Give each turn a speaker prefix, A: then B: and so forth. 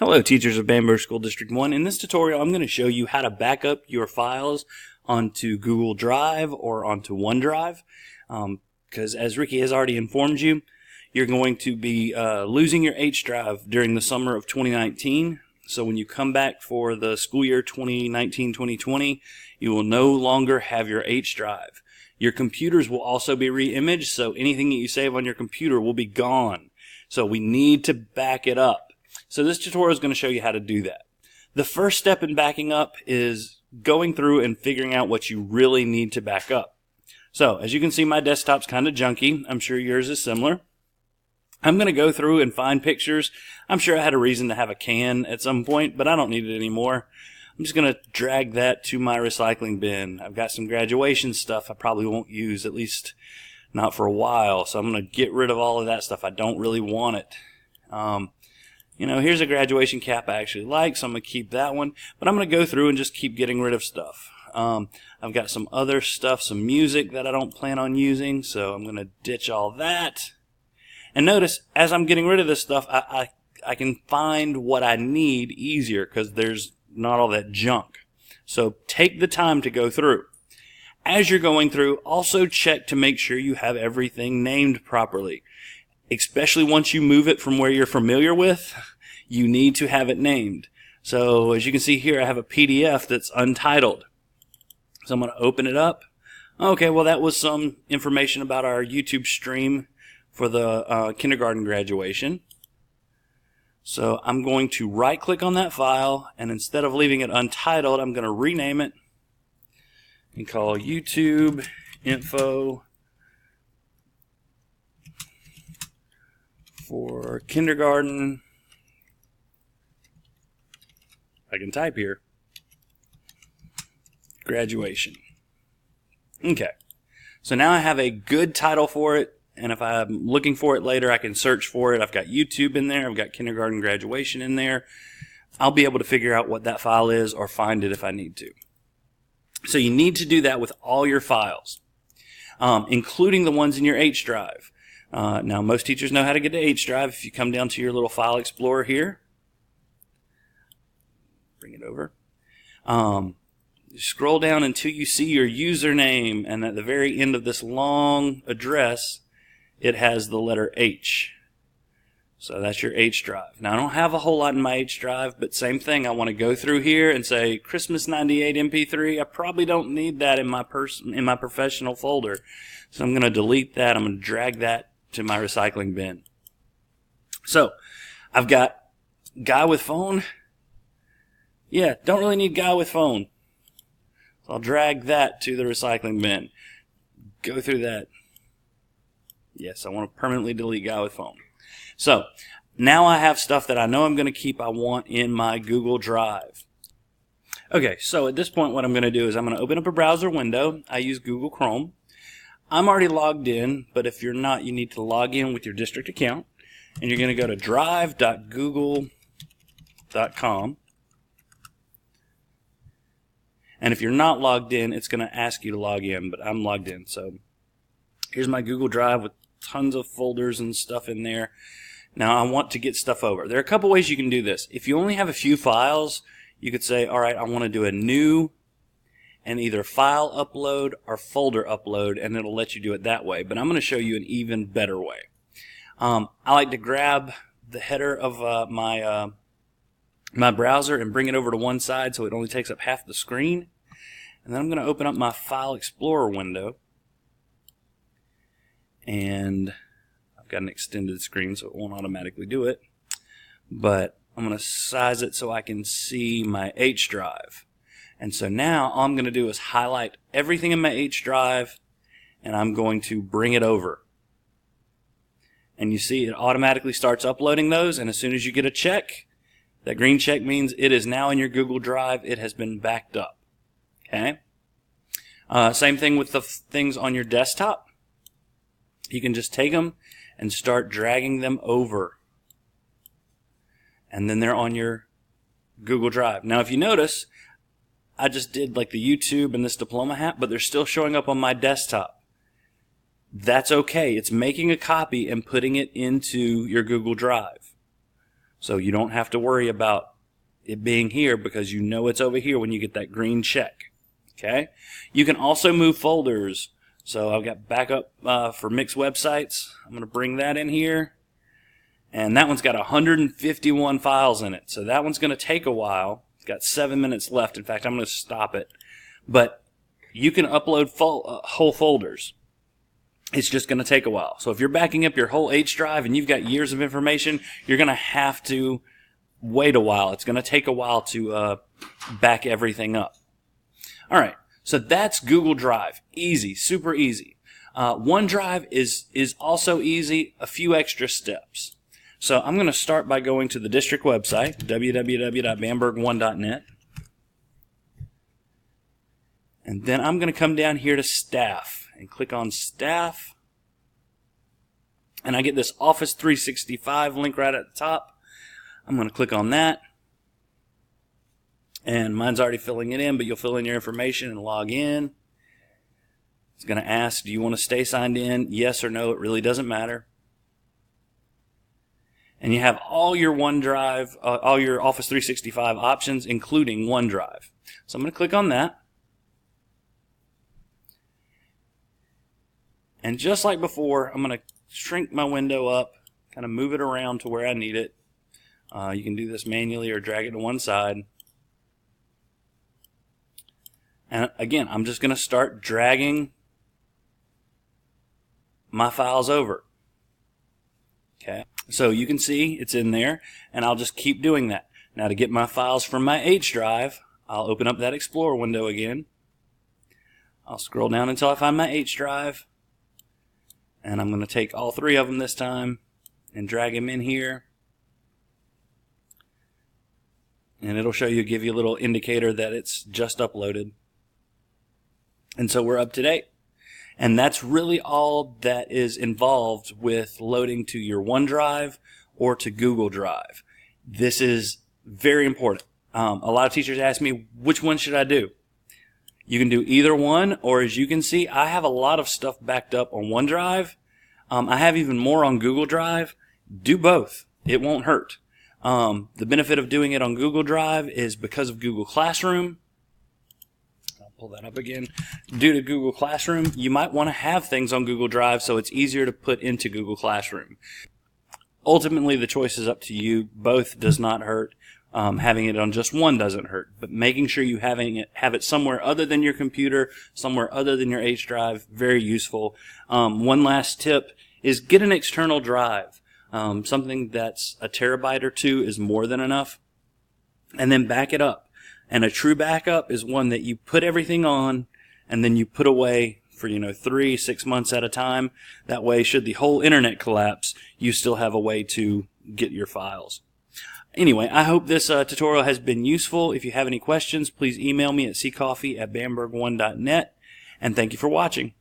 A: Hello, teachers of Bamberg School District 1. In this tutorial, I'm going to show you how to back up your files onto Google Drive or onto OneDrive. Because as Ricky has already informed you, you're going to be losing your H drive during the summer of 2019. So when you come back for the school year 2019-2020, you will no longer have your H drive. Your computers will also be re-imaged, so anything that you save on your computer will be gone. So we need to back it up. So this tutorial is going to show you how to do that. The first step in backing up is going through and figuring out what you really need to back up. So as you can see, my desktop's kind of junky. I'm sure yours is similar. I'm going to go through and find pictures. I'm sure I had a reason to have a can at some point, but I don't need it anymore. I'm just going to drag that to my recycling bin. I've got some graduation stuff I probably won't use, at least not for a while. So I'm going to get rid of all of that stuff. I don't really want it. Here's a graduation cap I actually like, so I'm going to keep that one. But I'm going to go through and just keep getting rid of stuff. I've got some other stuff, some music that I don't plan on using, so I'm going to ditch all that. And notice, as I'm getting rid of this stuff, I can find what I need easier because there's not all that junk. So take the time to go through. As you're going through, also check to make sure you have everything named properly. Especially once you move it from where you're familiar with, you need to have it named. So as you can see here, I have a PDF that's untitled. So I'm going to open it up. Okay, well that was some information about our YouTube stream for the kindergarten graduation. So I'm going to right click on that file, and instead of leaving it untitled, I'm going to rename it and call YouTube info for kindergarten. I can type here. Graduation. Okay. So now I have a good title for it, and if I'm looking for it later, I can search for it. I've got YouTube in there. I've got kindergarten graduation in there. I'll be able to figure out what that file is or find it if I need to. So you need to do that with all your files, including the ones in your H drive. Now, most teachers know how to get to H drive. If you come down to your little file explorer here, bring it over. Scroll down until you see your username, and at the very end of this long address, it has the letter H. So that's your H drive. Now, I don't have a whole lot in my H drive, but same thing. I want to go through here and say Christmas 98 MP3. I probably don't need that in my professional folder. So I'm going to delete that. I'm going to drag that to my recycling bin. So I've got guy with phone. Yeah, don't really need guy with phone. So I'll drag that to the recycling bin. Go through that. Yes, I want to permanently delete guy with phone. So now I have stuff that I know I'm going to keep I want in my Google Drive. Okay, so at this point what I'm going to do is I'm going to open up a browser window. I use Google Chrome. I'm already logged in, but if you're not, you need to log in with your district account. And you're going to go to drive.google.com. And if you're not logged in, it's going to ask you to log in, but I'm logged in. So here's my Google Drive with tons of folders and stuff in there. Now I want to get stuff over. There are a couple ways you can do this. If you only have a few files, you could say, all right, I want to do a new and either file upload or folder upload, and it'll let you do it that way. But I'm going to show you an even better way. I like to grab the header of my browser and bring it over to one side so it only takes up half the screen. And then I'm going to open up my File Explorer window. And I've got an extended screen, so it won't automatically do it. But I'm going to size it so I can see my H drive. And so now all I'm going to do is highlight everything in my H drive, and I'm going to bring it over. And you see it automatically starts uploading those, and as soon as you get a check, that green check means it is now in your Google Drive. It has been backed up. Okay? Same thing with the things on your desktop. You can just take them and start dragging them over. And then they're on your Google Drive. Now if you notice, I just did like the YouTube and this diploma hat, but they're still showing up on my desktop. That's okay. It's making a copy and putting it into your Google Drive. So you don't have to worry about it being here because you know it's over here when you get that green check. Okay? You can also move folders. So I've got backup for mixed websites. I'm going to bring that in here. And that one's got 151 files in it. So that one's going to take a while. It's got 7 minutes left. In fact, I'm going to stop it. But you can upload whole folders. It's just going to take a while. So if you're backing up your whole H drive and you've got years of information, you're going to have to wait a while. It's going to take a while to back everything up. All right, so that's Google Drive. Easy, super easy. OneDrive is also easy, a few extra steps. So I'm going to start by going to the district website, www.bamberg1.net. And then I'm going to come down here to Staff and click on Staff. And I get this Office 365 link right at the top. I'm going to click on that. And mine's already filling it in, but you'll fill in your information and log in. It's going to ask, do you want to stay signed in? Yes or no, it really doesn't matter. And you have all your OneDrive, all your Office 365 options, including OneDrive. So I'm going to click on that. And just like before, I'm going to shrink my window up, kind of move it around to where I need it. You can do this manually or drag it to one side. And again, I'm just going to start dragging my files over. Okay, so you can see it's in there, and I'll just keep doing that. Now to get my files from my H drive, I'll open up that Explorer window again. I'll scroll down until I find my H drive. And I'm going to take all three of them this time and drag them in here. And it'll show you, give you a little indicator that it's just uploaded. And so we're up to date. And that's really all that is involved with loading to your OneDrive or to Google Drive. This is very important. A lot of teachers ask me, which one should I do? You can do either one, or as you can see, I have a lot of stuff backed up on OneDrive. I have even more on Google Drive. Do both. It won't hurt. The benefit of doing it on Google Drive is because of Google Classroom. I'll pull that up again. Due to Google Classroom, you might want to have things on Google Drive so it's easier to put into Google Classroom. Ultimately, the choice is up to you. Both does not hurt. Having it on just one doesn't hurt, but making sure you have it somewhere other than your computer, somewhere other than your H drive, very useful. One last tip is get an external drive. Something that's a terabyte or two is more than enough, and then back it up. And a true backup is one that you put everything on and then you put away for 3-6 months at a time. That way, should the whole internet collapse, you still have a way to get your files. Anyway, I hope this tutorial has been useful. If you have any questions, please email me at ccoffee@bamberg1.net. And thank you for watching.